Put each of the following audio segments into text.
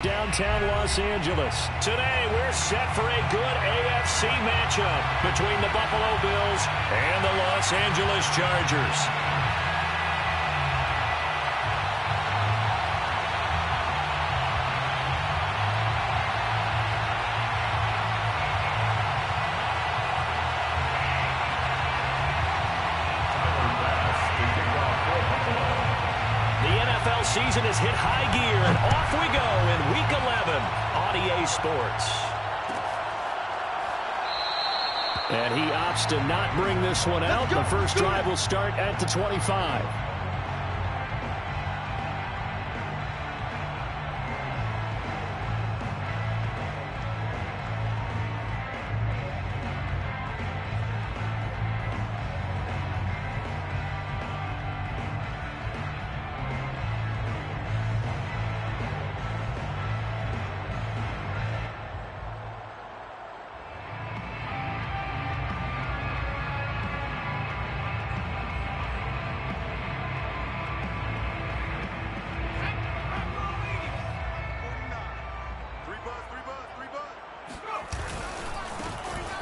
Downtown Los Angeles. Today, we're set for a good AFC matchup between the Buffalo Bills and the Los Angeles Chargers. Season has hit high gear, and off we go in Week 11 on EA Sports. And he opts to not bring this one out. The first drive will start at the 25.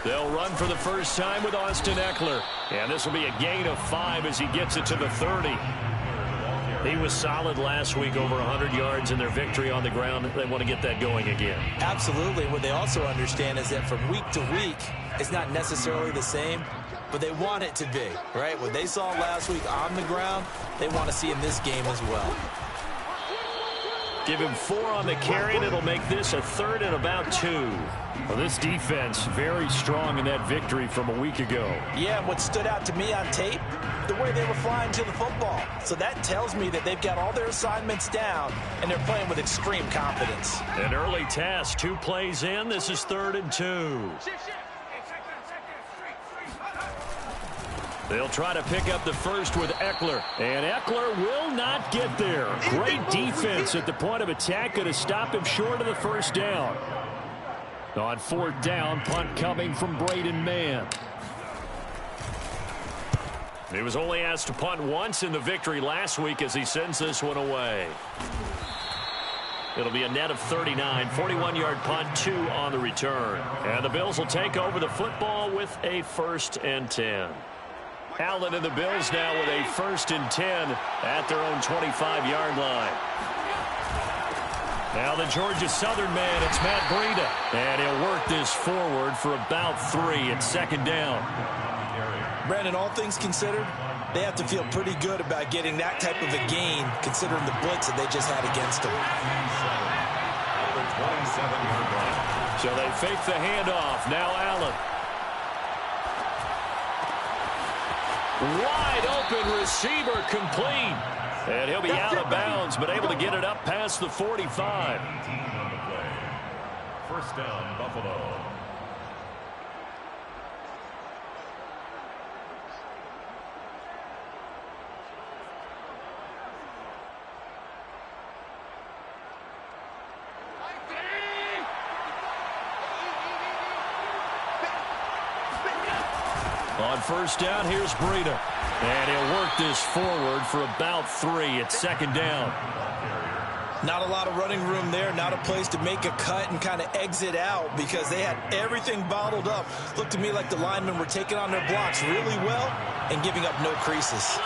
They'll run for the first time with Austin Eckler. And this will be a gain of 5 as he gets it to the 30. He was solid last week, over 100 yards in their victory on the ground. They want to get that going again. Absolutely. What they also understand is that from week to week, it's not necessarily the same, but they want it to be, right? What they saw last week on the ground, they want to see in this game as well. Give him 4 on the carry, and it'll make this a 3rd and about 2. Well, this defense very strong in that victory from a week ago. Yeah, and what stood out to me on tape, the way they were flying to the football. So that tells me that they've got all their assignments down, and they're playing with extreme confidence. An early task, 2 plays in. This is 3rd and 2. They'll try to pick up the first with Eckler. And Eckler will not get there. Great defense at the point of attack. Going to stop him short of the first down. On 4th down, punt coming from Braden Mann. He was only asked to punt once in the victory last week as he sends this one away. It'll be a net of 39, 41-yard punt, 2 on the return. And the Bills will take over the football with a 1st and 10. Allen and the Bills now with a 1st and 10 at their own 25-yard line. Now the Georgia Southern man, it's Matt Breida. And he'll work this forward for about 3 at 2nd down. Brandon, all things considered, they have to feel pretty good about getting that type of a gain, considering the blitz that they just had against them. So they fake the handoff. Now Allen. Wide open receiver, complete. And he'll be out of bounds, but able to get it up past the 45. 1st down, Buffalo. On 1st down, here's Breida. And he'll work this forward for about 3 at 2nd down. Not a lot of running room there, not a place to make a cut and kind of exit out because they had everything bottled up. Looked to me like the linemen were taking on their blocks really well and giving up no creases.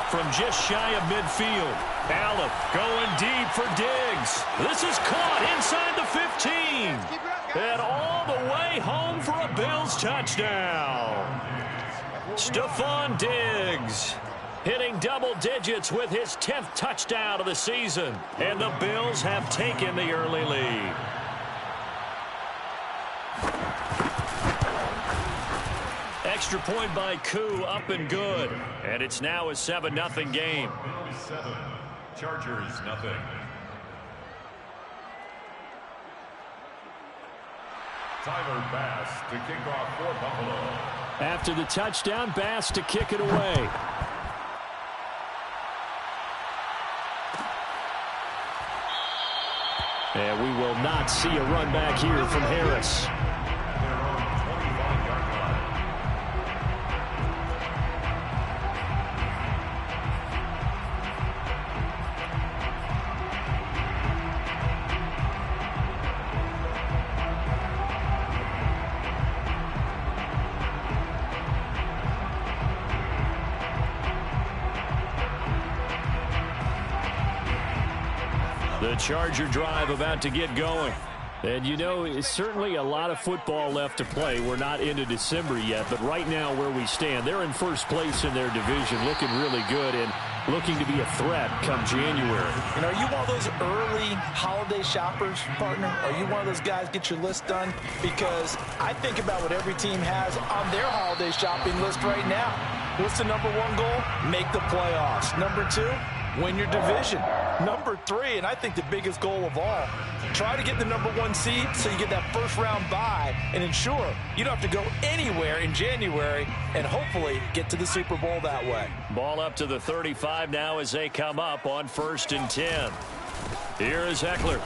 From just shy of midfield, Allen going deep for Diggs. This is caught inside the 15. And all the way home for a Bills touchdown. Stephon Diggs hitting double digits with his 10th touchdown of the season. And the Bills have taken the early lead. Extra point by Koo, up and good. And it's now a 7-0 game. 7, Chargers, nothing. Tyler Bass to kick off for Buffalo. After the touchdown, Bass to kick it away. And we will not see a run back here from Harris. The Charger drive about to get going. And, you know, it's certainly a lot of football left to play. We're not into December yet, but right now where we stand, they're in first place in their division, looking really good and looking to be a threat come January. And are you one of those early holiday shoppers, partner? Are you one of those guys get your list done? Because I think about what every team has on their holiday shopping list right now. What's the number one goal? Make the playoffs. Number two, win your division. Number three, and I think the biggest goal of all, try to get the number one seed so you get that first round bye and ensure you don't have to go anywhere in January and hopefully get to the Super Bowl that way. Ball up to the 35 now as they come up on 1st and 10. Here is Eckler,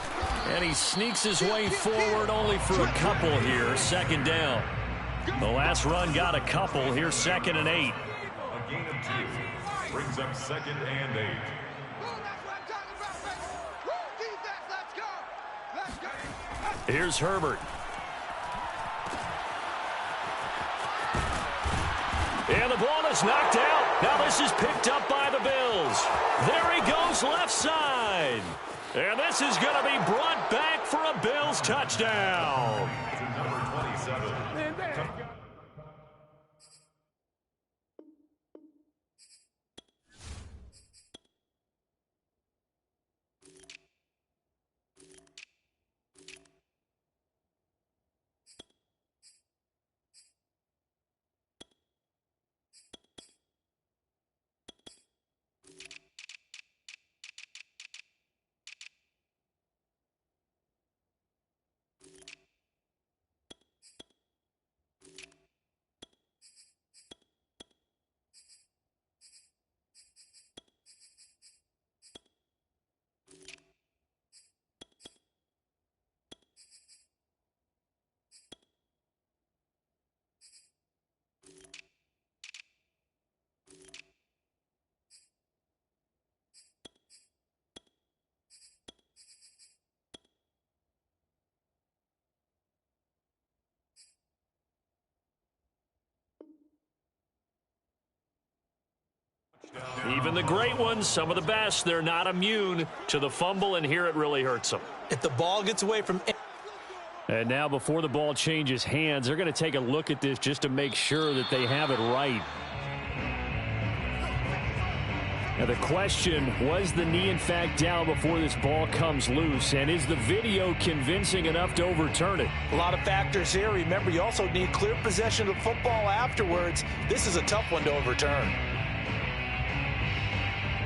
and he sneaks his way forward only for a couple here, 2nd down. The last run got a couple. Here's 2nd and 8. A gain of 2 brings up 2nd and 8. Here's Herbert. And the ball is knocked out. Now this is picked up by the Bills. There he goes left side. And this is going to be brought back for a Bills touchdown. Number 27. Even the great ones, some of the best, they're not immune to the fumble, and here it really hurts them. If the ball gets away from... And now before the ball changes hands, they're going to take a look at this just to make sure that they have it right. Now the question, was the knee in fact down before this ball comes loose? And is the video convincing enough to overturn it? A lot of factors here. Remember, you also need clear possession of the football afterwards. This is a tough one to overturn.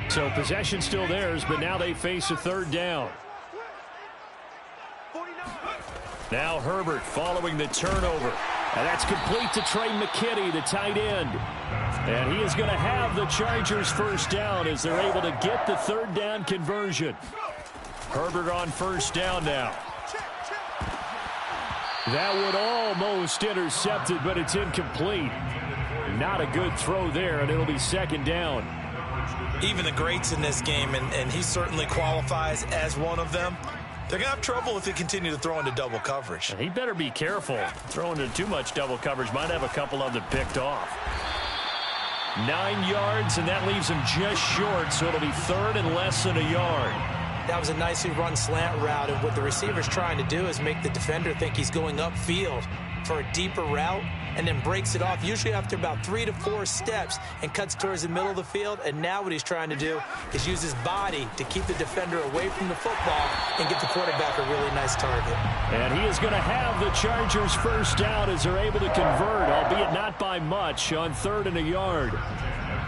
So possession still theirs, but now they face a 3rd down. Now Herbert following the turnover. And that's complete to Trey McKinney, the tight end. And he is going to have the Chargers 1st down as they're able to get the 3rd down conversion. Herbert on 1st down now. That would almost intercept it, but it's incomplete. Not a good throw there, and it'll be 2nd down. Even the greats in this game, and he certainly qualifies as one of them, they're going to have trouble if they continue to throw into double coverage. He better be careful. Throwing into too much double coverage might have a couple of them picked off. 9 yards, and that leaves him just short, so it'll be 3rd and less than a yard. That was a nicely run slant route, and what the receiver's trying to do is make the defender think he's going upfield for a deeper route, and then breaks it off, usually after about 3 to 4 steps, and cuts towards the middle of the field. And now what he's trying to do is use his body to keep the defender away from the football and get the quarterback a really nice target. And he is going to have the Chargers 1st down as they're able to convert, albeit not by much, on 3rd and a yard.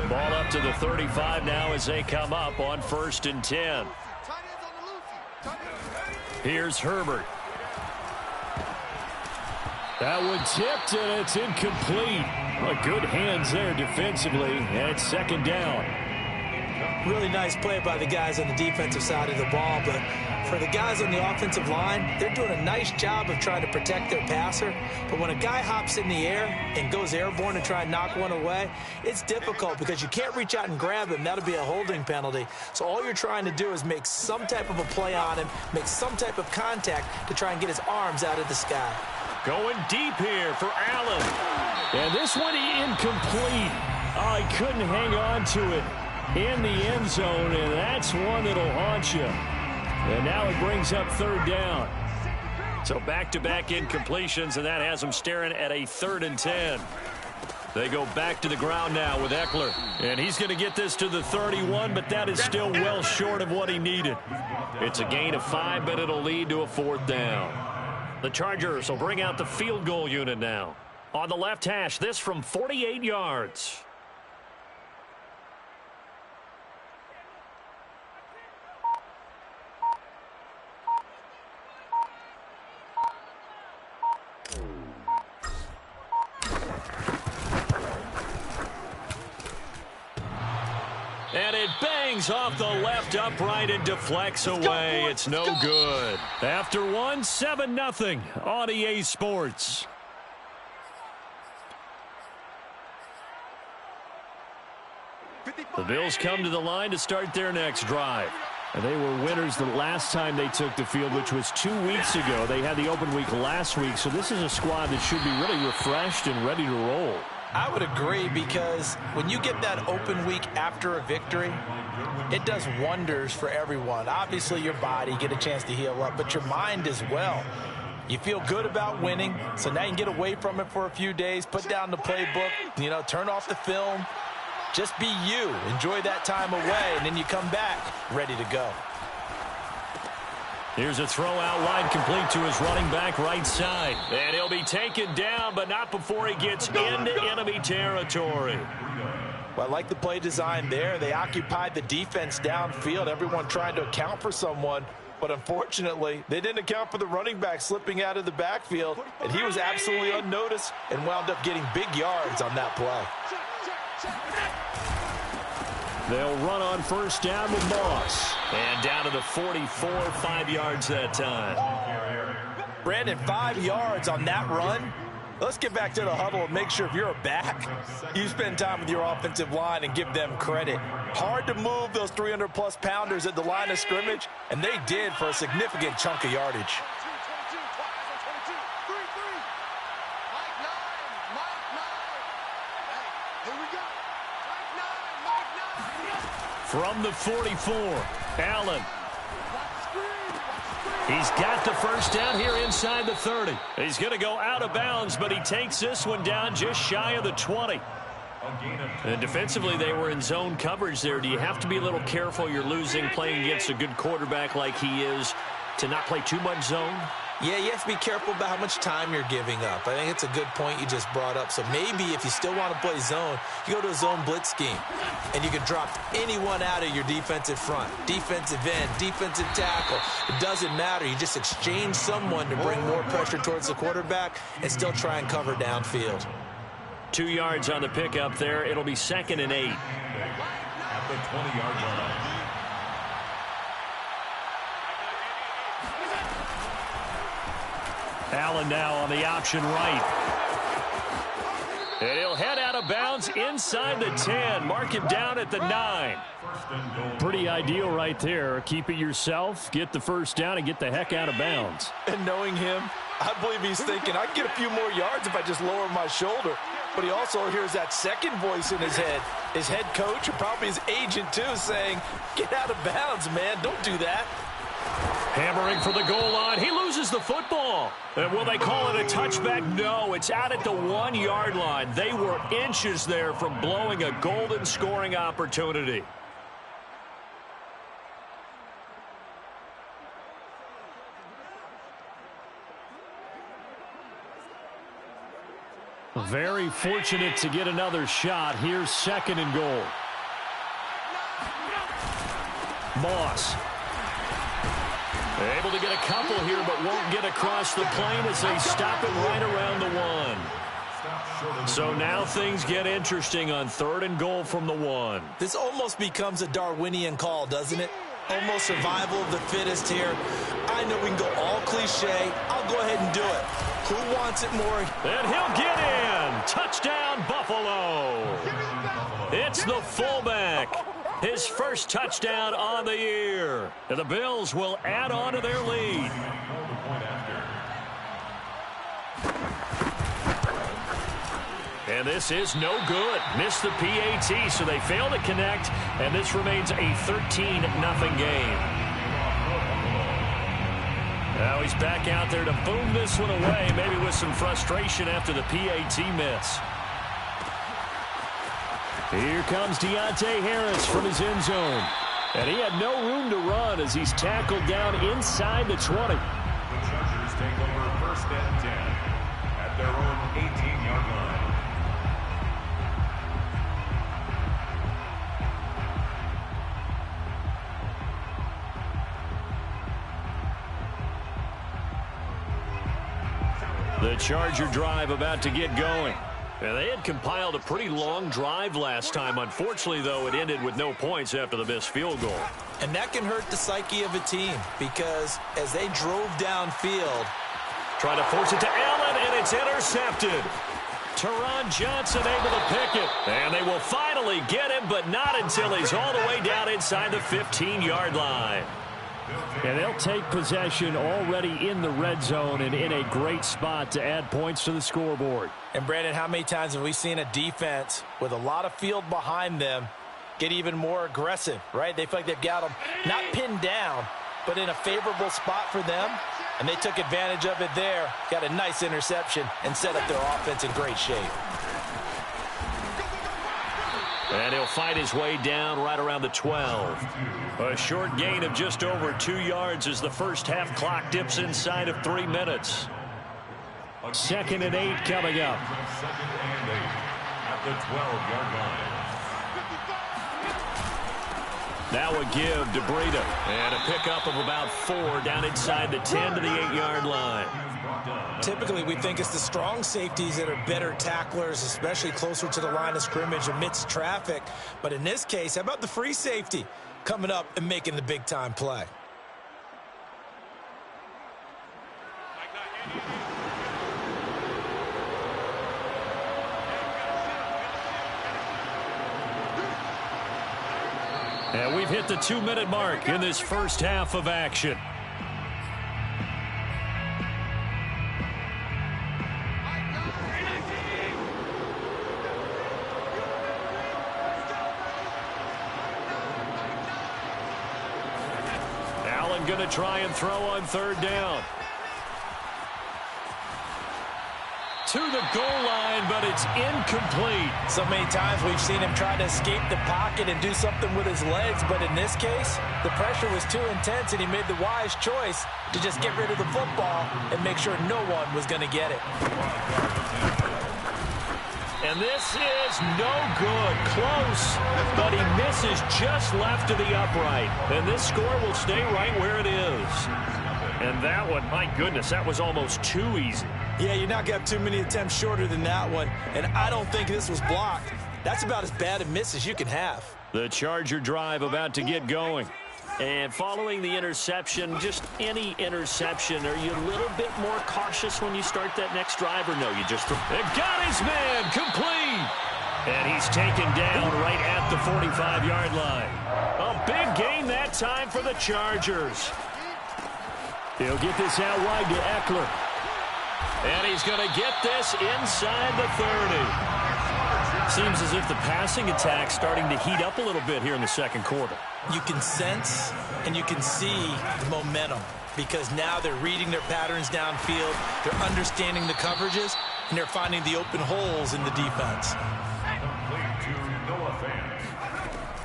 Ball up to the 35 now as they come up on 1st and 10. Here's Herbert. That one tipped, and it's incomplete. Well, good hands there defensively, and it's 2nd down. Really nice play by the guys on the defensive side of the ball, but for the guys on the offensive line, they're doing a nice job of trying to protect their passer. But when a guy hops in the air and goes airborne to try and knock one away, it's difficult because you can't reach out and grab him. That'll be a holding penalty. So all you're trying to do is make some type of a play on him, make some type of contact to try and get his arms out of the sky. Going deep here for Allen. And this one incomplete. Oh, he couldn't hang on to it in the end zone, and that's one that'll haunt you. And now it brings up third down. So back-to-back incompletions, and that has them staring at a 3rd and 10. They go back to the ground now with Eckler. And he's going to get this to the 31, but that is still well short of what he needed. It's a gain of 5, but it'll lead to a 4th down. The Chargers will bring out the field goal unit now. On the left hash, this from 48 yards. And it bangs off the left upright and deflects away. It's no good. After one, 7-0 on EA Sports. The Bills come to the line to start their next drive. And they were winners the last time they took the field, which was 2 weeks ago. They had the open week last week, so this is a squad that should be really refreshed and ready to roll. I would agree, because when you get that open week after a victory, it does wonders for everyone. Obviously, your body, get a chance to heal up, but your mind as well. You feel good about winning, so now you can get away from it for a few days, put down the playbook, turn off the film. Just be you. Enjoy that time away, and then you come back ready to go. Here's a throw out wide, complete to his running back right side. And he'll be taken down, but not before he gets into enemy territory. Well, I like the play design there. They occupied the defense downfield, everyone trying to account for someone. But unfortunately, they didn't account for the running back slipping out of the backfield. And he was absolutely unnoticed and wound up getting big yards on that play. They'll run on first down with Moss. And down to the 44, 5 yards that time. Brandon, 5 yards on that run. Let's get back to the huddle and make sure if you're a back, you spend time with your offensive line and give them credit. Hard to move those 300-plus pounders at the line of scrimmage, and they did for a significant chunk of yardage. From the 44, Allen. He's got the first down here inside the 30. He's going to go out of bounds, but he takes this one down just shy of the 20. And defensively, they were in zone coverage there. Do you have to be a little careful? You're losing playing against a good quarterback like he is to not play too much zone? Yeah, you have to be careful about how much time you're giving up. I think it's a good point you just brought up. So maybe if you still want to play zone, you go to a zone blitz scheme, and you can drop anyone out of your defensive front, defensive end, defensive tackle. It doesn't matter. You just exchange someone to bring more pressure towards the quarterback and still try and cover downfield. 2 yards on the pickup there. It'll be 2nd and 8. At the 20-yard line. Allen now on the option right. And he'll head out of bounds inside the 10. Mark him down at the 9. Pretty ideal right there. Keep it yourself, get the first down, and get the heck out of bounds. And knowing him, I believe he's thinking, I can get a few more yards if I just lower my shoulder. But he also hears that second voice in his head. His head coach, or probably his agent too, saying, get out of bounds, man. Don't do that. Hammering for the goal line. He loses the football. And will they call it a touchback? No, it's out at the 1 yard line. They were inches there from blowing a golden scoring opportunity. Very fortunate to get another shot. Here's 2nd and goal. Moss. Able to get a couple here, but won't get across the plane as they stop it right around the 1. So now things get interesting on 3rd and goal from the 1. This almost becomes a Darwinian call, doesn't it? Almost survival of the fittest here. I know we can go all cliche. I'll go ahead and do it. Who wants it more? And he'll get in. Touchdown, Buffalo. It's the fullback. His first touchdown on the year. And the Bills will add on to their lead. And this is no good. Missed the PAT, so they fail to connect. And this remains a 13-0 game. Now he's back out there to boom this one away, maybe with some frustration after the PAT miss. Here comes Deontay Harris from his end zone. And he had no room to run as he's tackled down inside the 20. The Chargers take over first and 10 at their own 18-yard line. The Charger drive about to get going. And they had compiled a pretty long drive last time. Unfortunately, though, it ended with no points after the missed field goal. And that can hurt the psyche of a team because as they drove downfield, trying to force it to Allen, and it's intercepted. Teron Johnson able to pick it. And they will finally get him, but not until he's all the way down inside the 15-yard line. And they'll take possession already in the red zone and in a great spot to add points to the scoreboard. And, Brandon, how many times have we seen a defense with a lot of field behind them get even more aggressive, right? They feel like they've got them not pinned down, but in a favorable spot for them. And they took advantage of it there, got a nice interception, and set up their offense in great shape. And he'll fight his way down right around the 12. A short gain of just over 2 yards as the first half clock dips inside of 3 minutes. 2nd and 8 coming up. 2nd and 8 at the 12-yard line. Now a give to Breida. And a pickup of about 4 down inside the 10 to the 8-yard line. Typically, we think it's the strong safeties that are better tacklers, especially closer to the line of scrimmage amidst traffic. But in this case, how about the free safety coming up and making the big-time play? And we've hit the 2-minute mark in this first half of action. Allen going to try and throw on 3rd down. To the goal line, but it's incomplete. So many times we've seen him try to escape the pocket and do something with his legs, but in this case, the pressure was too intense, and he made the wise choice to just get rid of the football and make sure no one was going to get it. And this is no good. Close, but he misses just left of the upright. And this score will stay right where it is. And that one, my goodness, that was almost too easy. Yeah, you're not going to have too many attempts shorter than that one, and I don't think this was blocked. That's about as bad a miss as you can have. The Charger drive about to get going. And following the interception, just any interception, are you a little bit more cautious when you start that next drive, or no, you just throw? It got his man, complete! And he's taken down right at the 45-yard line. A big gain that time for the Chargers. He'll get this out wide to Eckler. And he's going to get this inside the 30. Seems as if the passing attack's starting to heat up a little bit here in the second quarter. You can sense and you can see the momentum because now they're reading their patterns downfield, they're understanding the coverages, and they're finding the open holes in the defense.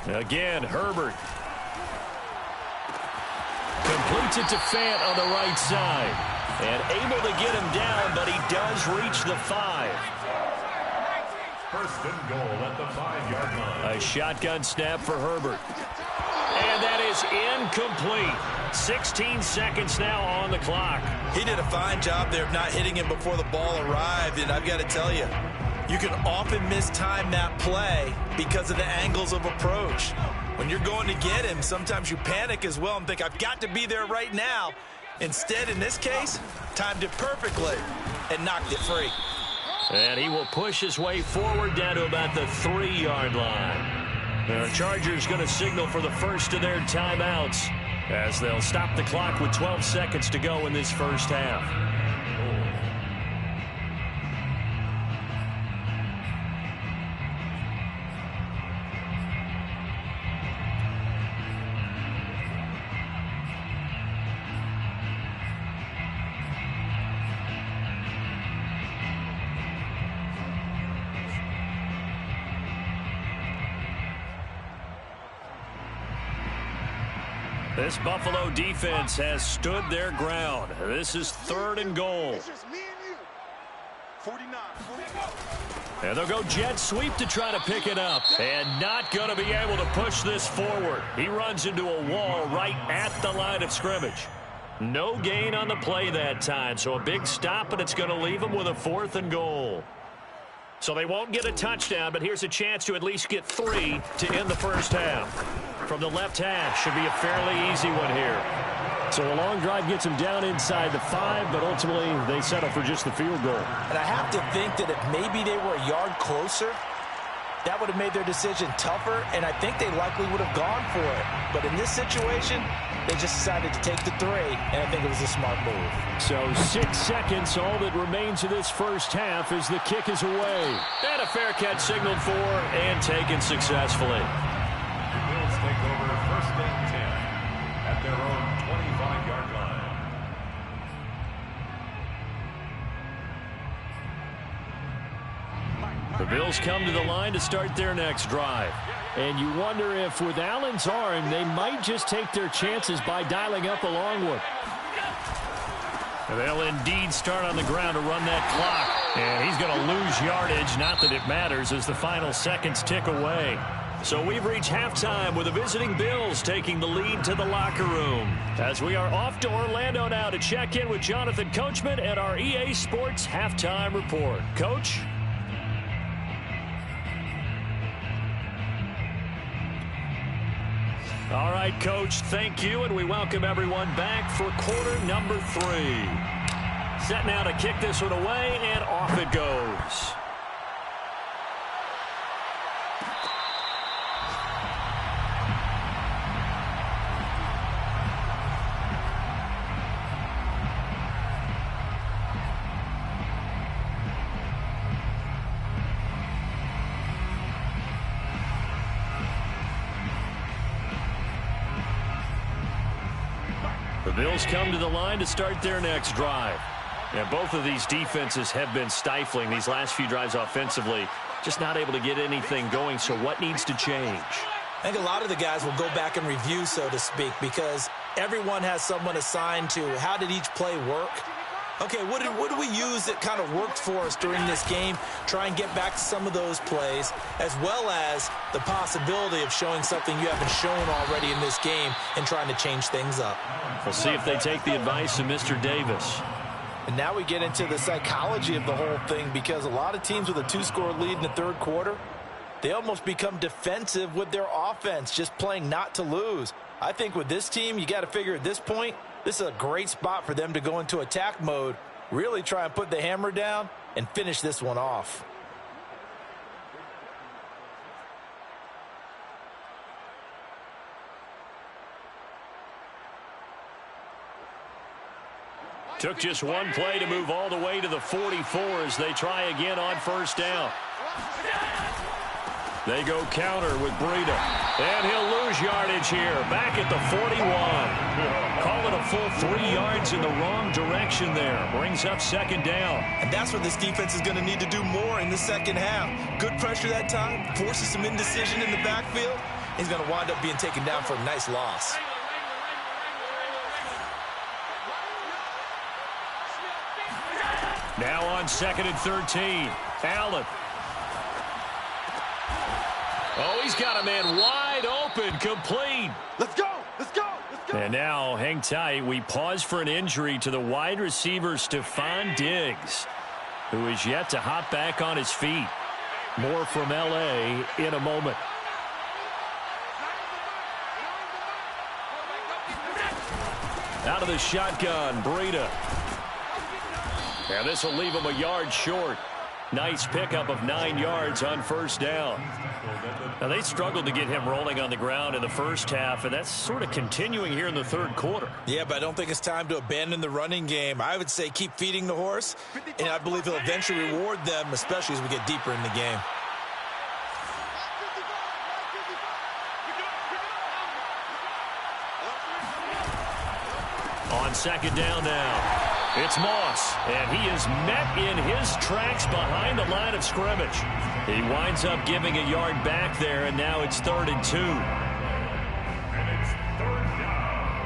Again, Herbert. Completes it to Fant on the right side. And able to get him down, but he does reach the 5. First and goal at the 5-yard line. A shotgun snap for Herbert. And that is incomplete. 16 seconds now on the clock. He did a fine job there of not hitting him before the ball arrived, and I've got to tell you, you can often mistime that play because of the angles of approach. When you're going to get him, sometimes you panic as well and think, I've got to be there right now. Instead, in this case, timed it perfectly and knocked it free. And he will push his way forward down to about the 3-yard line. The Chargers going to signal for the first of their timeouts as they'll stop the clock with 12 seconds to go in this first half. This Buffalo defense has stood their ground. This is 3rd and goal. It's just me and you. 49. And they'll go jet sweep to try to pick it up. And not going to be able to push this forward. He runs into a wall right at the line of scrimmage. No gain on the play that time. So a big stop, and it's going to leave him with a 4th and goal. So they won't get a touchdown, but here's a chance to at least get 3 to end the first half. From the left half, should be a fairly easy one here. So a long drive gets them down inside the 5, but ultimately they settle for just the field goal. And I have to think that if maybe they were a yard closer, that would have made their decision tougher, and I think they likely would have gone for it. But in this situation, they just decided to take the 3, and I think it was a smart move. So 6 seconds, all that remains of this first half as the kick is away. And a fair catch signaled for and taken successfully. The Bills take over 1st and 10 at their own 25-yard line. The Bills come to the line to start their next drive. And you wonder if with Allen's arm, they might just take their chances by dialing up a long one. They'll indeed start on the ground to run that clock. And he's going to lose yardage, not that it matters, as the final seconds tick away. So we've reached halftime with the visiting Bills taking the lead to the locker room. As we are off to Orlando now to check in with Jonathan Coachman at our EA Sports Halftime Report. Coach? All right, Coach, thank you, and we welcome everyone back for quarter number 3. Set now to kick this one away, and off it goes. The Bills come to the line to start their next drive. And both of these defenses have been stifling these last few drives offensively. Just not able to get anything going, so what needs to change? I think a lot of the guys will go back and review, so to speak, because everyone has someone assigned to how did each play work. Okay, what did we use that kind of worked for us during this game? Try and get back to some of those plays, as well as the possibility of showing something you haven't shown already in this game and trying to change things up. We'll see if they take the advice of Mr. Davis. And now we get into the psychology of the whole thing, because a lot of teams with a 2-score lead in the 3rd quarter, they almost become defensive with their offense, just playing not to lose. I think with this team, you got to figure at this point, this is a great spot for them to go into attack mode, really try and put the hammer down and finish this one off. Took just one play to move all the way to the 44 as they try again on 1st down. They go counter with Breida. And he'll lose yardage here. Back at the 41. Call it a full 3 yards in the wrong direction there. Brings up 2nd down. And that's what this defense is going to need to do more in the second half. Good pressure that time. Forces some indecision in the backfield. He's going to wind up being taken down for a nice loss. Now on 2nd and 13. Allen. Oh, he's got a man wide open, complete. Let's go. Let's go. Let's go. And now, hang tight, we pause for an injury to the wide receiver, Stephon Diggs, who is yet to hop back on his feet. More from L.A. in a moment. Out of the shotgun, Breida. And this will leave him a yard short. Nice pickup of 9 yards on 1st down. Now, they struggled to get him rolling on the ground in the first half, and that's sort of continuing here in the 3rd quarter. Yeah, but I don't think it's time to abandon the running game. I would say keep feeding the horse, and I believe he'll eventually reward them, especially as we get deeper in the game. On 2nd down now. It's Moss, and he is met in his tracks behind the line of scrimmage. He winds up giving a yard back there, and now it's 3rd and 2. And it's 3rd down.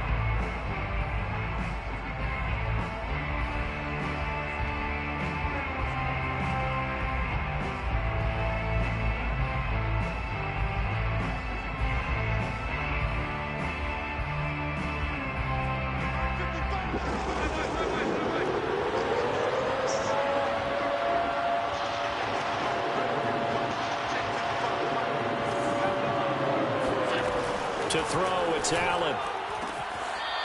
To throw, it's Allen.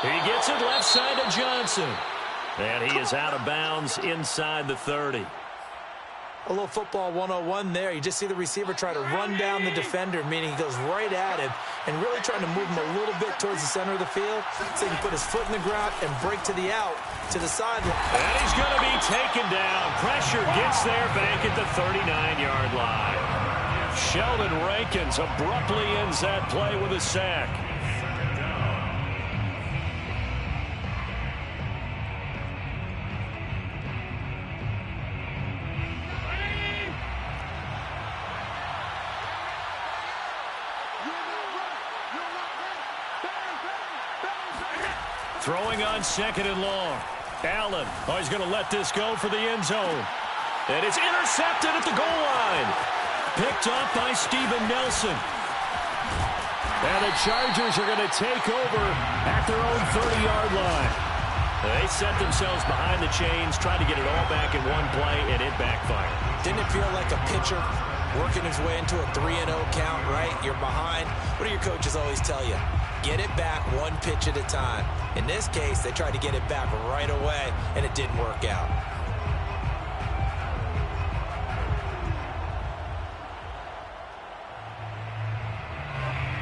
He gets it left side to Johnson. And he is out of bounds inside the 30. A little football 101 there. You just see the receiver try to run down the defender, meaning he goes right at him and really trying to move him a little bit towards the center of the field so he can put his foot in the ground and break to the out, to the sideline. And he's going to be taken down. Pressure gets there back at the 39-yard line. Sheldon Rankins abruptly ends that play with a sack. Throwing on second and long. Allen, he's going to let this go for the end zone. And it's intercepted at the goal line. Picked off by Steven Nelson. And the Chargers are going to take over at their own 30-yard line. They set themselves behind the chains, tried to get it all back in one play, and it backfired. Didn't it feel like a pitcher working his way into a 3-0 count, right? You're behind. What do your coaches always tell you? Get it back one pitch at a time. In this case, they tried to get it back right away, and it didn't work out.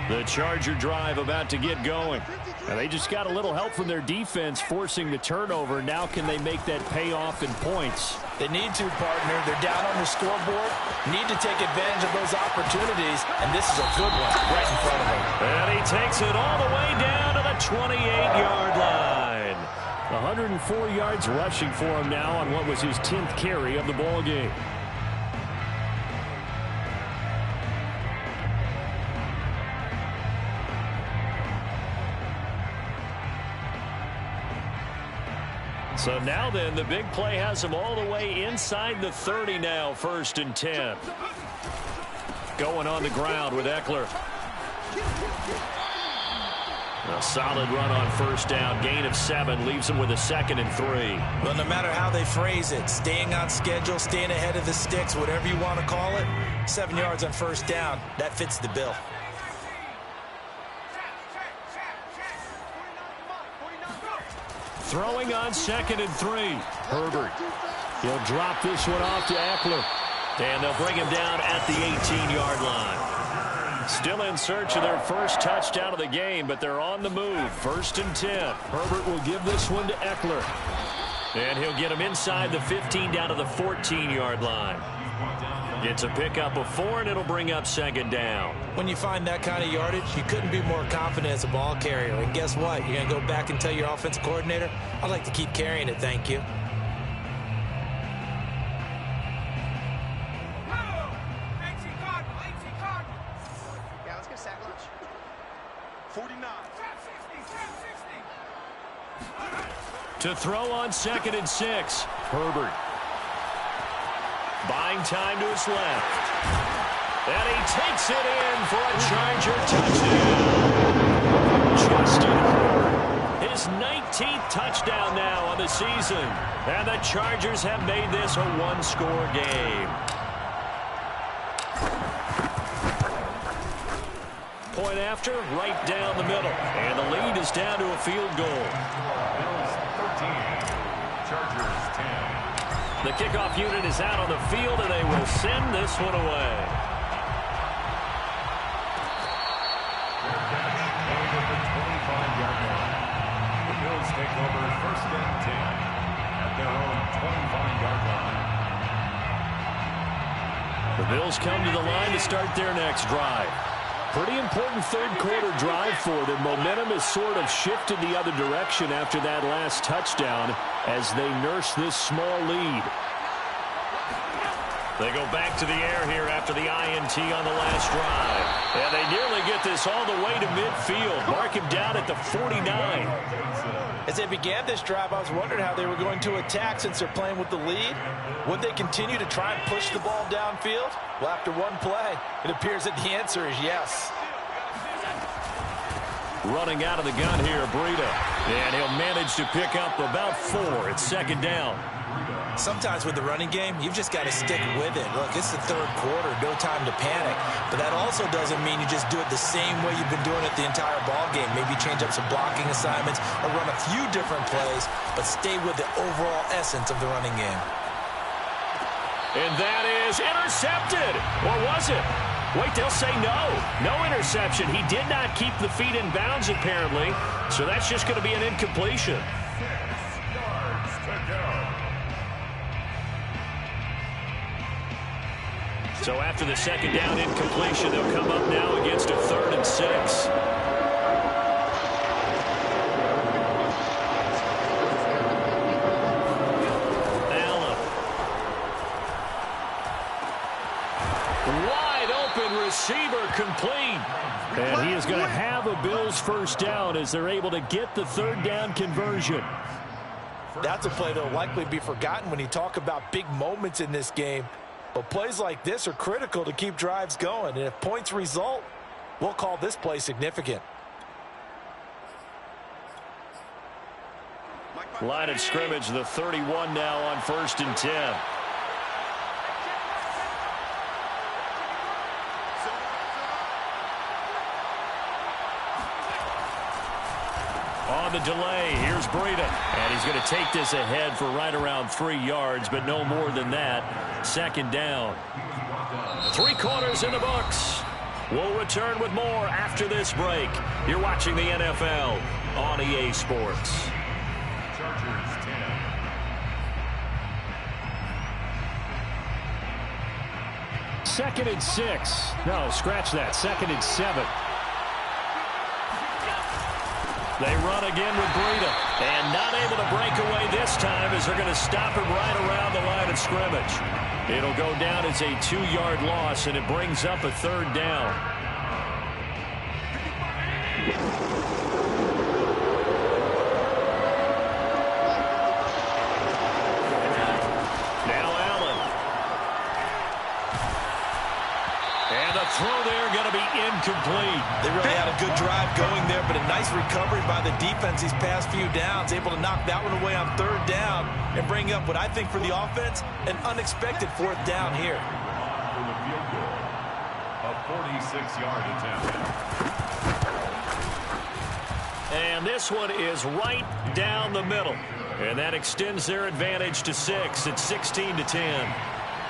The Charger drive about to get going. And they just got a little help from their defense forcing the turnover. Now can they make that pay off in points? They need to, partner. They're down on the scoreboard. Need to take advantage of those opportunities, and this is a good one right in front of them. And he takes it all the way down to the 28-yard line. 104 yards rushing for him now on what was his 10th carry of the ball game. So now then, the big play has him all the way inside the 30 now, 1st and 10. Going on the ground with Eckler. A solid run on 1st down. Gain of 7 leaves him with a 2nd and 3. Well, no matter how they phrase it, staying on schedule, staying ahead of the sticks, whatever you want to call it, 7 yards on 1st down, that fits the bill. Throwing on 2nd and 3. Herbert. He'll drop this one off to Eckler. And they'll bring him down at the 18-yard line. Still in search of their first touchdown of the game, but they're on the move. 1st and 10. Herbert will give this one to Eckler. And he'll get him inside the 15 down to the 14-yard line. Gets a pickup of 4, and it'll bring up 2nd down. When you find that kind of yardage, you couldn't be more confident as a ball carrier. And guess what? You're going to go back and tell your offensive coordinator, I'd like to keep carrying it, thank you. Let's get sack lunch. 49. To throw on 2nd and 6. Herbert. Buying time to his left. And he takes it in for a Charger touchdown. Justin Herbert, his 19th touchdown now on the season. And the Chargers have made this a one-score game. Point after, right down the middle. And the lead is down to a field goal. Bills 13, Chargers 10. The kickoff unit is out on the field, and they will send this one away. Their catch over the 25-yard line. The Bills take over 1st and 10 at their own 25-yard line. The Bills come to the line to start their next drive. Pretty important third-quarter drive for them. Momentum has sort of shifted the other direction after that last touchdown as they nurse this small lead. They go back to the air here after the INT on the last drive. And they nearly get this all the way to midfield. Mark him down at the 49. As they began this drive, I was wondering how they were going to attack since they're playing with the lead. Would they continue to try and push the ball downfield? Well, after one play, it appears that the answer is yes. Running out of the gun here, Breida. And he'll manage to pick up about 4 at 2nd down. Sometimes with the running game, you've just got to stick with it. Look, it's the third quarter, no time to panic. But that also doesn't mean you just do it the same way you've been doing it the entire ball game. Maybe change up some blocking assignments or run a few different plays, but stay with the overall essence of the running game. And that is intercepted. Or was it? Wait, they'll say no. No interception. He did not keep the feet in bounds, apparently. So that's just going to be an incompletion. 6 yards to go. So after the second down incompletion, they'll come up now against a 3rd and 6. Allen. Wide open receiver complete. And he is going to have a Bills first down as they're able to get the 3rd down conversion. That's a play that will likely be forgotten when you talk about big moments in this game. But plays like this are critical to keep drives going. And if points result, we'll call this play significant. Line of scrimmage, the 31 now on 1st and 10. On the delay, here's Breida. And he's going to take this ahead for right around 3 yards, but no more than that. 2nd down. 3 quarters in the books. We'll return with more after this break. You're watching the NFL on EA Sports. Chargers 10. Second and 6. No, scratch that. 2nd and 7. They run again with Breida. And not able to break away this time as they're going to stop him right around the line of scrimmage. It'll go down as a 2-yard loss, and it brings up a 3rd down. Now Allen. And the throw there going to be incomplete. They really had a good drive going there, but a nice recovery by the defense these past few downs, able to knock that one away on 3rd down and bring up what I think for the offense, an unexpected 4th down here. For the field goal, a 46-yard attempt. And this one is right down the middle. And that extends their advantage to 6. It's 16-10.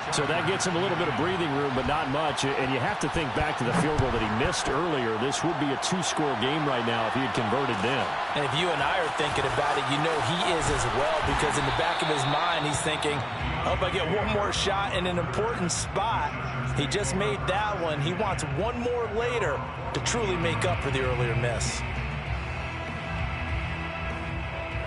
So that gets him a little bit of breathing room, but not much. And you have to think back to the field goal that he missed earlier. This would be a 2-score game right now if he had converted then. And if you and I are thinking about it, you know he is as well, because in the back of his mind, he's thinking, I hope I get one more shot in an important spot. He just made that one. He wants one more later to truly make up for the earlier miss.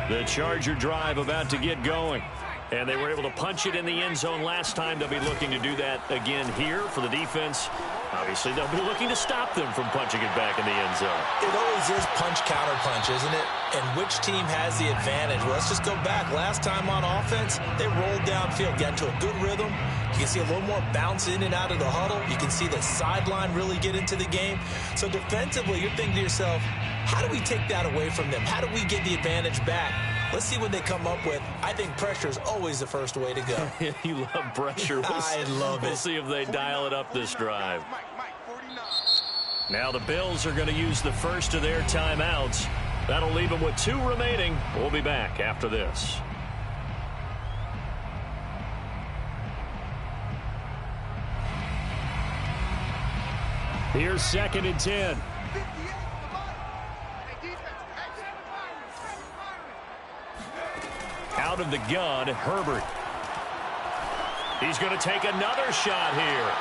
The Charger drive about to get going. And they were able to punch it in the end zone last time. They'll be looking to do that again here for the defense. Obviously, they'll be looking to stop them from punching it back in the end zone. It always is punch-counter-punch, isn't it? And which team has the advantage? Well, let's just go back. Last time on offense, they rolled downfield, got into a good rhythm. You can see a little more bounce in and out of the huddle. You can see the sideline really get into the game. So defensively, you're thinking to yourself, how do we take that away from them? How do we get the advantage back? Let's see what they come up with. I think pressure is always the first way to go. You love pressure. I love it. We'll see if they dial it up this drive. Now the Bills are going to use the first of their timeouts. That'll leave them with 2 remaining. We'll be back after this. Here's 2nd and 10. Out of the gun, Herbert. He's going to take another shot here.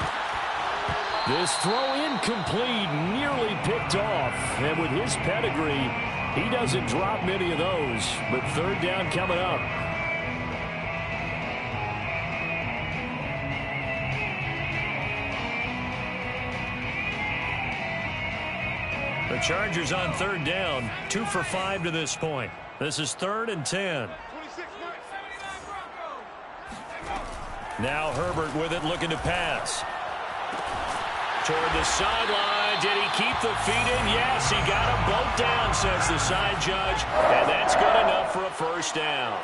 This throw incomplete, nearly picked off. And with his pedigree, he doesn't drop many of those. But 3rd down coming up. The Chargers on 3rd down, 2 for 5 to this point. This is 3rd and 10. Now Herbert with it, looking to pass. Toward the sideline. Did he keep the feet in? Yes, he got them both down, says the side judge. And that's good enough for a 1st down.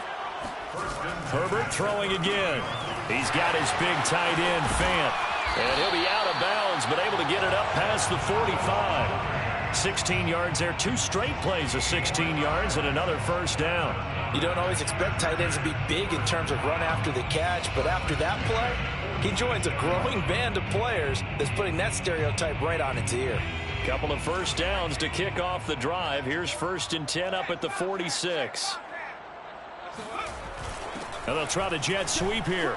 Herbert throwing again. He's got his big tight end, Fant. And he'll be out of bounds, but able to get it up past the 45. 16 yards there. 2 straight plays of 16 yards and another first down. You don't always expect tight ends to be big in terms of run after the catch, but after that play, he joins a growing band of players that's putting that stereotype right on its ear. Couple of first downs to kick off the drive. Here's 1st and 10 up at the 46. And they'll try the jet sweep here.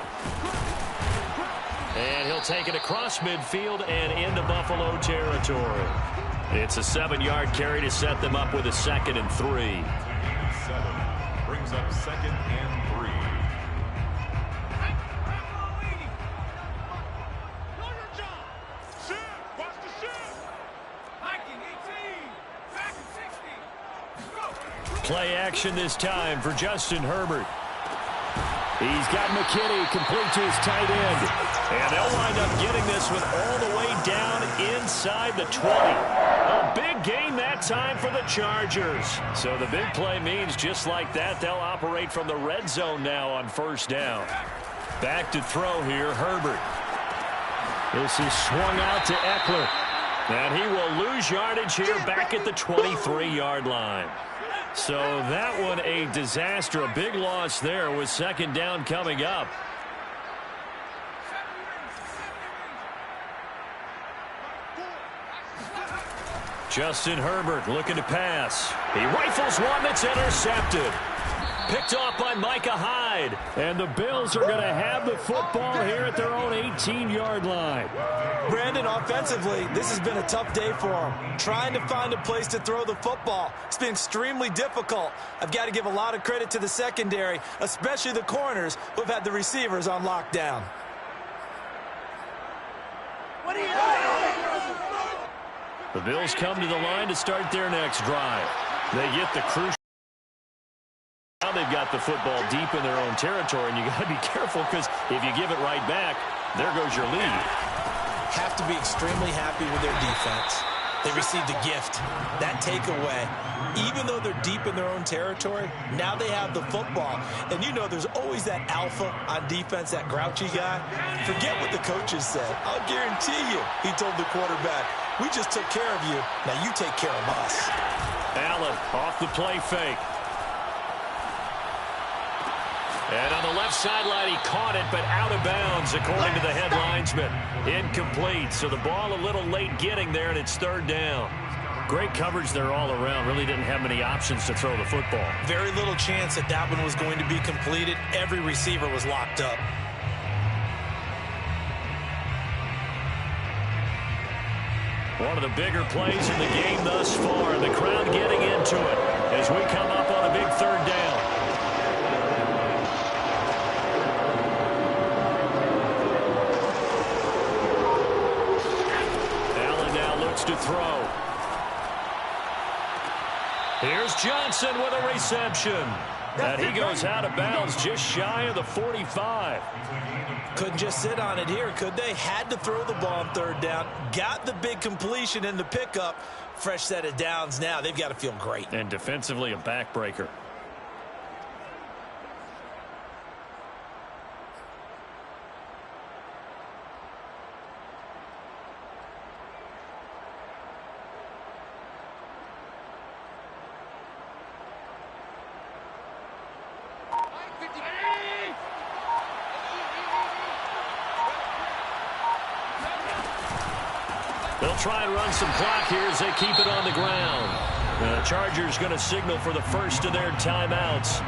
And he'll take it across midfield and into Buffalo territory. It's a 7-yard carry to set them up with a 2nd and 3. 7 brings up 2nd and 3. Play action this time for Justin Herbert. He's got McKinney complete to his tight end. And they'll wind up getting this one all the way down inside the 20. A big gain that time for the Chargers. So the big play means just like that, they'll operate from the red zone now on 1st down. Back to throw here, Herbert. This is swung out to Eckler. And he will lose yardage here back at the 23-yard line. So that one a disaster. A big loss there with 2nd down coming up. Justin Herbert looking to pass. He rifles one that's intercepted. Picked off by Micah Hyde. And the Bills are going to have the football here at their own 18-yard line. Brandon, offensively, this has been a tough day for him. Trying to find a place to throw the football. It's been extremely difficult. I've got to give a lot of credit to the secondary, especially the corners who have had the receivers on lockdown. The Bills come to the line to start their next drive. They get the crucial. Now they've got the football deep in their own territory, and you got to be careful because if you give it right back, there goes your lead. Have to be extremely happy with their defense. They received a gift. That takeaway, even though they're deep in their own territory, now they have the football. And you know there's always that alpha on defense, that grouchy guy. Forget what the coaches said. I'll guarantee you, he told the quarterback, we just took care of you. Now you take care of us. Allen off the play fake. And on the left sideline, he caught it, but out of bounds, according to the head linesman. Incomplete, so the ball a little late getting there, and it's 3rd down. Great coverage there all around. Really didn't have many options to throw the football. Very little chance that that one was going to be completed. Every receiver was locked up. One of the bigger plays in the game thus far, and the crowd getting into it as we come up on a big 3rd down. To throw. Here's Johnson with a reception. And he goes out of bounds just shy of the 45. Couldn't just sit on it here, could they? Had to throw the ball on 3rd down. Got the big completion in the pickup. Fresh set of downs now. They've got to feel great. And defensively a backbreaker. They'll try and run some clock here as they keep it on the ground. The Chargers going to signal for the first of their timeouts.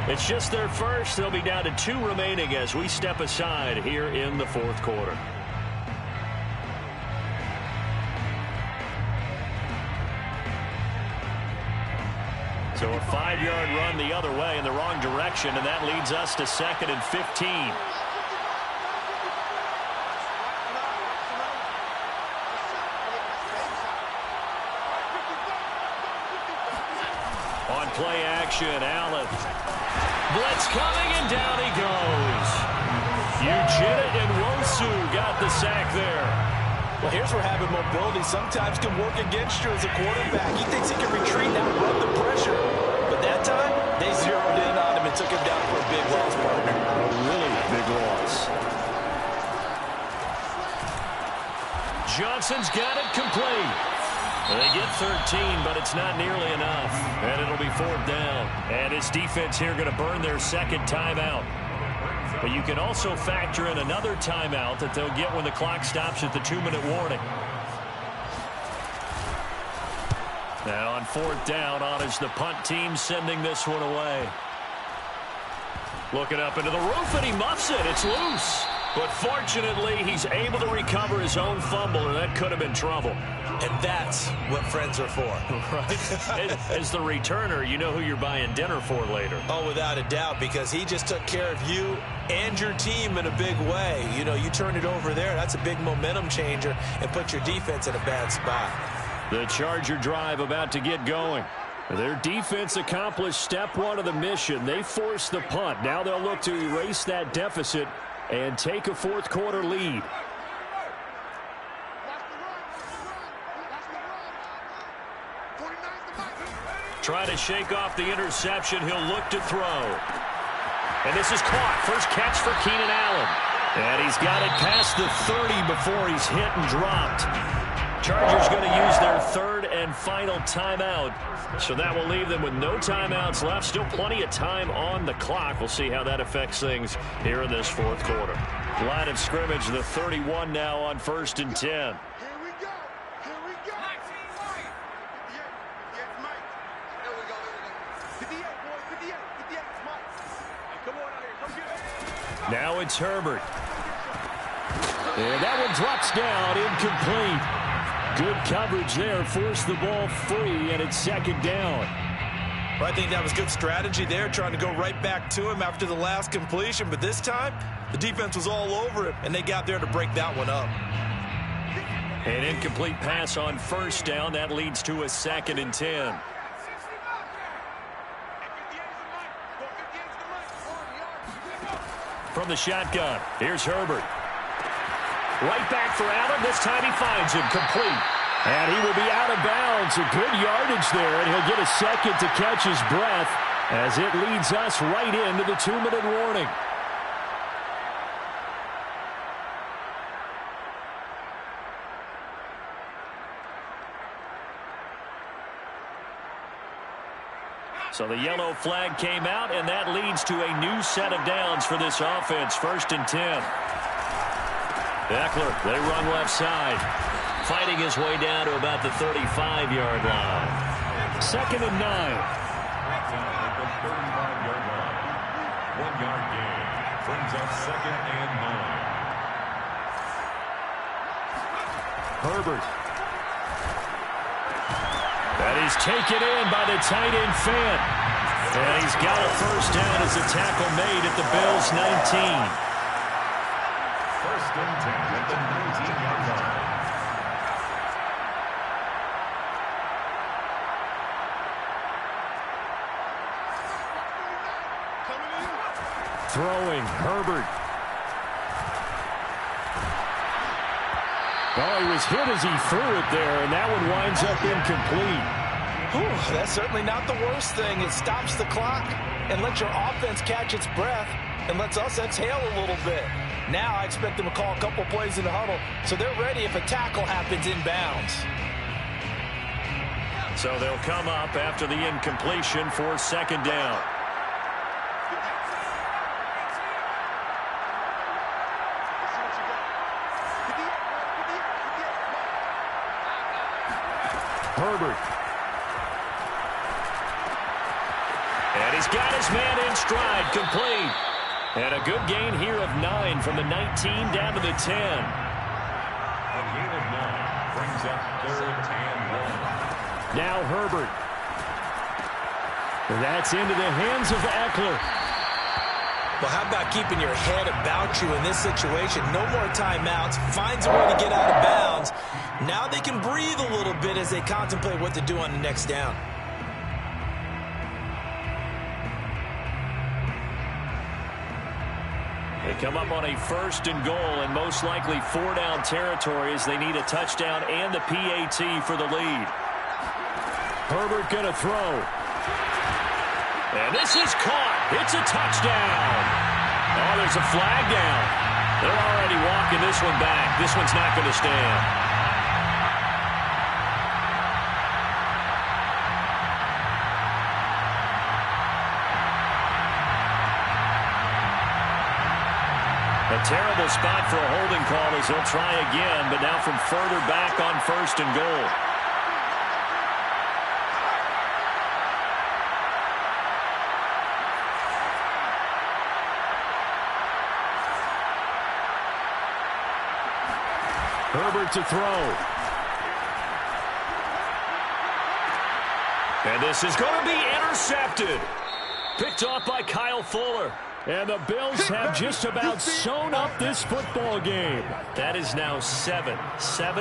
It's just their first. They'll be down to 2 remaining as we step aside here in the 4th quarter. So a 5-yard run the other way in the wrong direction, and that leads us to 2nd and 15. On play action, Allen. Blitz coming, and down he goes. Ujita and Wosu got the sack there. Well, here's where having mobility sometimes can work against you as a quarterback. He thinks he can retreat and outrun the pressure. But that time, they zeroed in on him and took him down for a big loss, partner. A really big loss. Johnson's got it complete. They get 13, but it's not nearly enough. And it'll be 4th down. And his defense here going to burn their second timeout. But you can also factor in another timeout that they'll get when the clock stops at the 2-minute warning. Now on 4th down, on is the punt team sending this one away. Looking up into the roof, and he muffs it. It's loose. But fortunately, he's able to recover his own fumble, and that could have been trouble. And that's what friends are for. Right? As the returner, you know who you're buying dinner for later. Oh, without a doubt, because he just took care of you and your team in a big way. You know, you turn it over there, that's a big momentum changer, and put your defense in a bad spot. The Charger drive about to get going. Their defense accomplished step 1 of the mission. They forced the punt. Now they'll look to erase that deficit and take a 4th quarter lead. Try to shake off the interception. He'll look to throw. And this is caught. First catch for Keenan Allen. And he's got it past the 30 before he's hit and dropped. Chargers going to use their 3rd and final timeout. So that will leave them with no timeouts left. Still plenty of time on the clock. We'll see how that affects things here in this 4th quarter. Line of scrimmage, the 31 now on 1st and 10. Here we go. Here we go. 58, boys. 58. 58. Mike. Hey, come on out here. Come get it. Now it's Herbert. And that one drops down, incomplete. Good coverage there, forced the ball free, and it's 2nd down. Well, I think that was good strategy there, trying to go right back to him after the last completion. But this time, the defense was all over it, and they got there to break that one up. An incomplete pass on 1st down. That leads to a 2nd and 10. From the shotgun, here's Herbert. Right back for Allen. This time he finds him complete. And he will be out of bounds. A good yardage there, and he'll get a second to catch his breath as it leads us right into the 2-minute warning. So the yellow flag came out, and that leads to a new set of downs for this offense. 1st and 10. Eckler, they run left side. Fighting his way down to about the 35-yard line. 2nd and 9. At the 35-yard line. 1-yard gain. Brings up 2nd and 9. Herbert. That is taken in by the tight end Fant. And he's got a 1st down as a tackle made at the Bills' 19. 1st and 10 at the 19-yard line. Throwing, Herbert. Oh, he was hit as he threw it there, and that one winds up incomplete. Whew, that's certainly not the worst thing. It stops the clock and lets your offense catch its breath and lets us exhale a little bit. Now I expect them to call a couple plays in the huddle, so they're ready if a tackle happens inbounds. So they'll come up after the incompletion for 2nd down. Herbert. And he's got his man in stride, complete. And a good gain here of 9 from the 19 down to the 10. A gain of 9 brings up 3rd and 1. Now Herbert. That's into the hands of Eckler. Well, how about keeping your head about you in this situation? No more timeouts. Finds a way to get out of bounds. Now they can breathe a little bit as they contemplate what to do on the next down. They come up on a 1st and goal and most likely 4-down territory as they need a touchdown and the PAT for the lead. Herbert going to throw. And this is caught. It's a touchdown. Oh, there's a flag down. They're already walking this one back. This one's not going to stand. A terrible spot for a holding call as they'll try again, but now from further back on 1st and goal. Herbert to throw. And this is going to be intercepted. Picked off by Kyle Fuller. And the Bills have just about sewn up this football game. That is now seven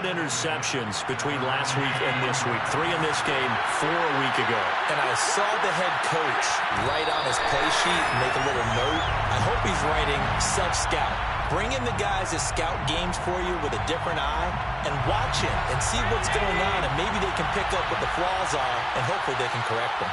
interceptions between last week and this week. 3 in this game, 4 a week ago. And I saw the head coach write on his play sheet, make a little note. I hope he's writing self-scout. Bring in the guys that scout games for you with a different eye and watch him and see what's going on, and maybe they can pick up what the flaws are, and hopefully they can correct them.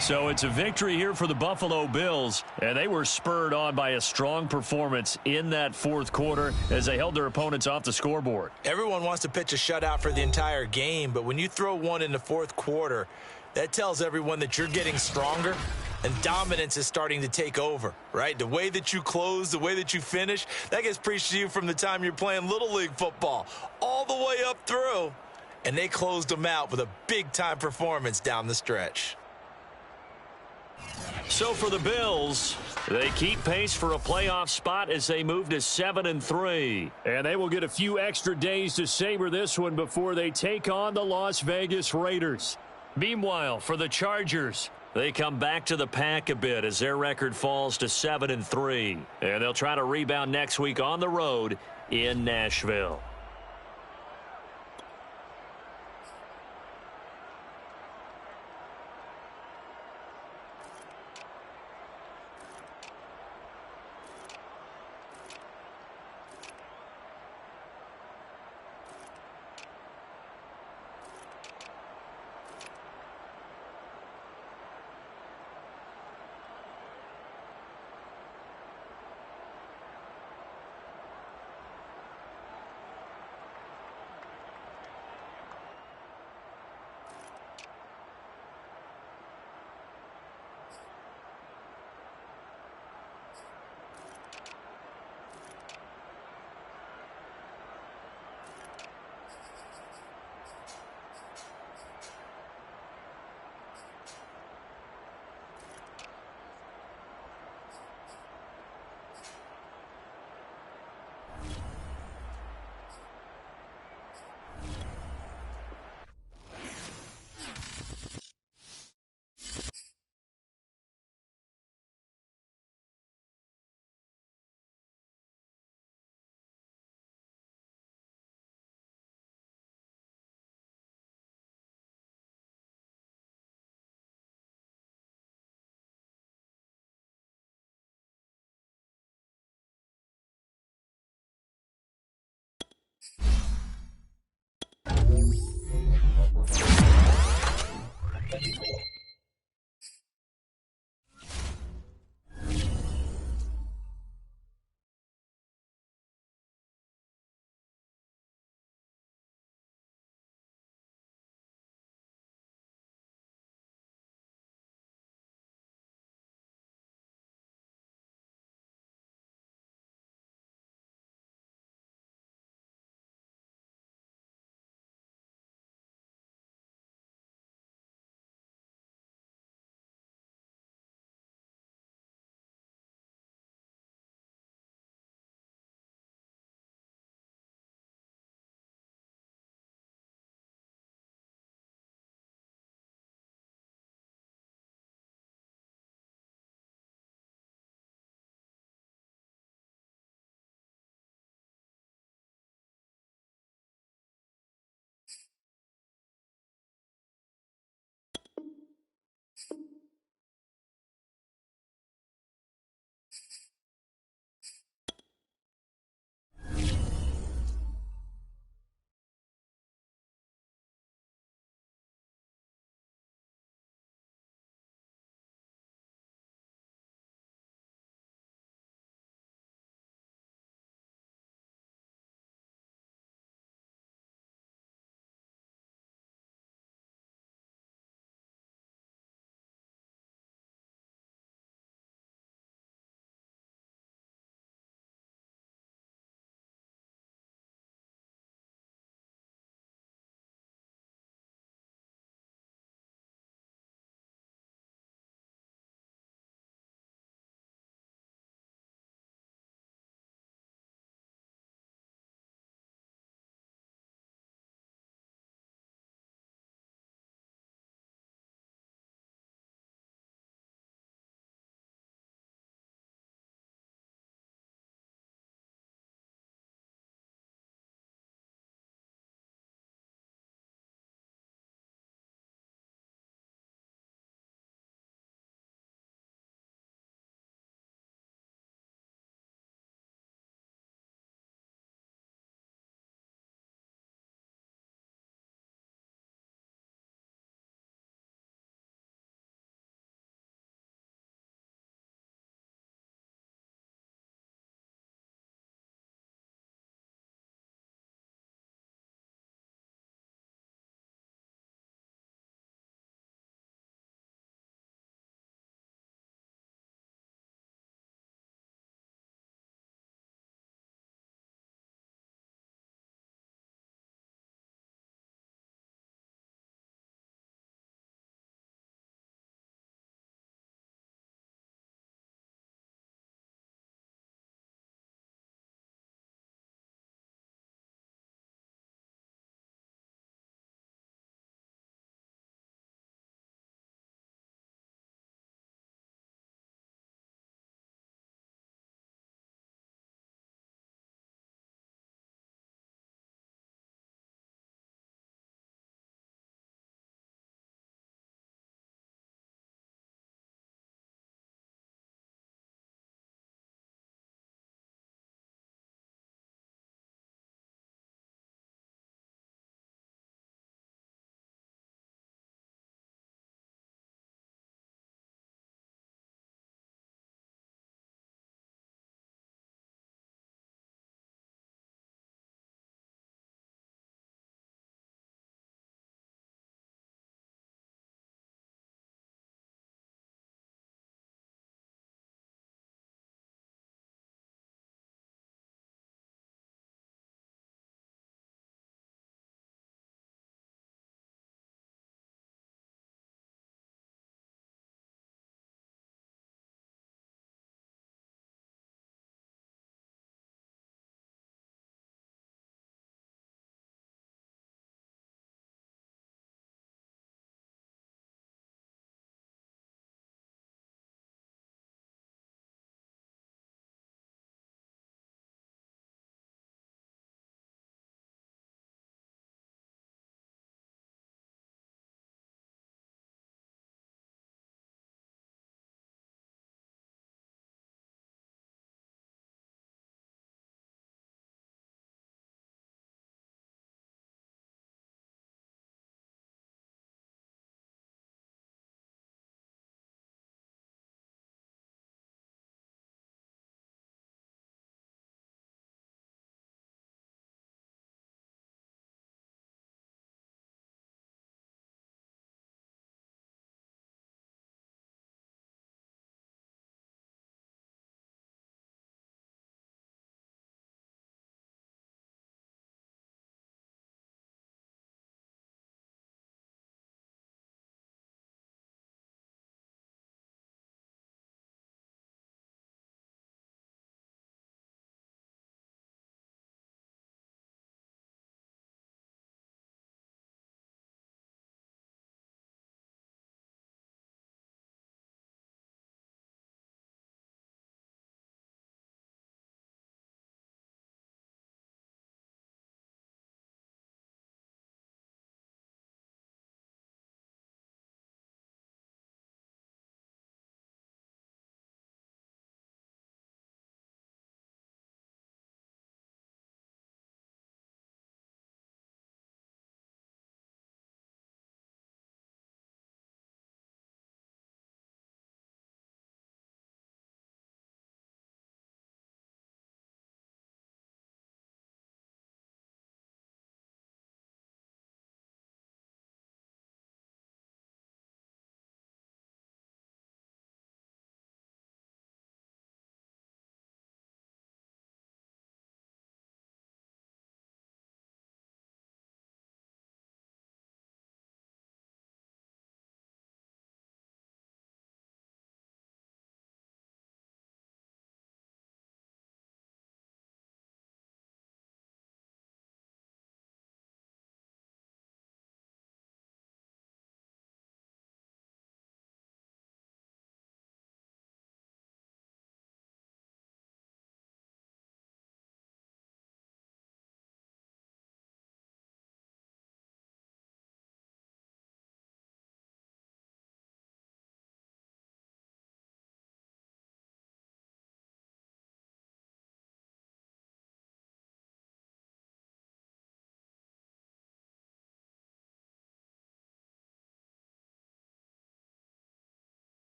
So it's a victory here for the Buffalo Bills, and they were spurred on by a strong performance in that 4th quarter as they held their opponents off the scoreboard. Everyone wants to pitch a shutout for the entire game, but when you throw one in the 4th quarter, that tells everyone that you're getting stronger and dominance is starting to take over, right? The way that you close, the way that you finish, that gets preached to you from the time you're playing Little League football all the way up through, and they closed them out with a big-time performance down the stretch. So for the Bills, they keep pace for a playoff spot as they move to 7-3. And they will get a few extra days to savor this one before they take on the Las Vegas Raiders. Meanwhile, for the Chargers, they come back to the pack a bit as their record falls to 7-3. And they'll try to rebound next week on the road in Nashville.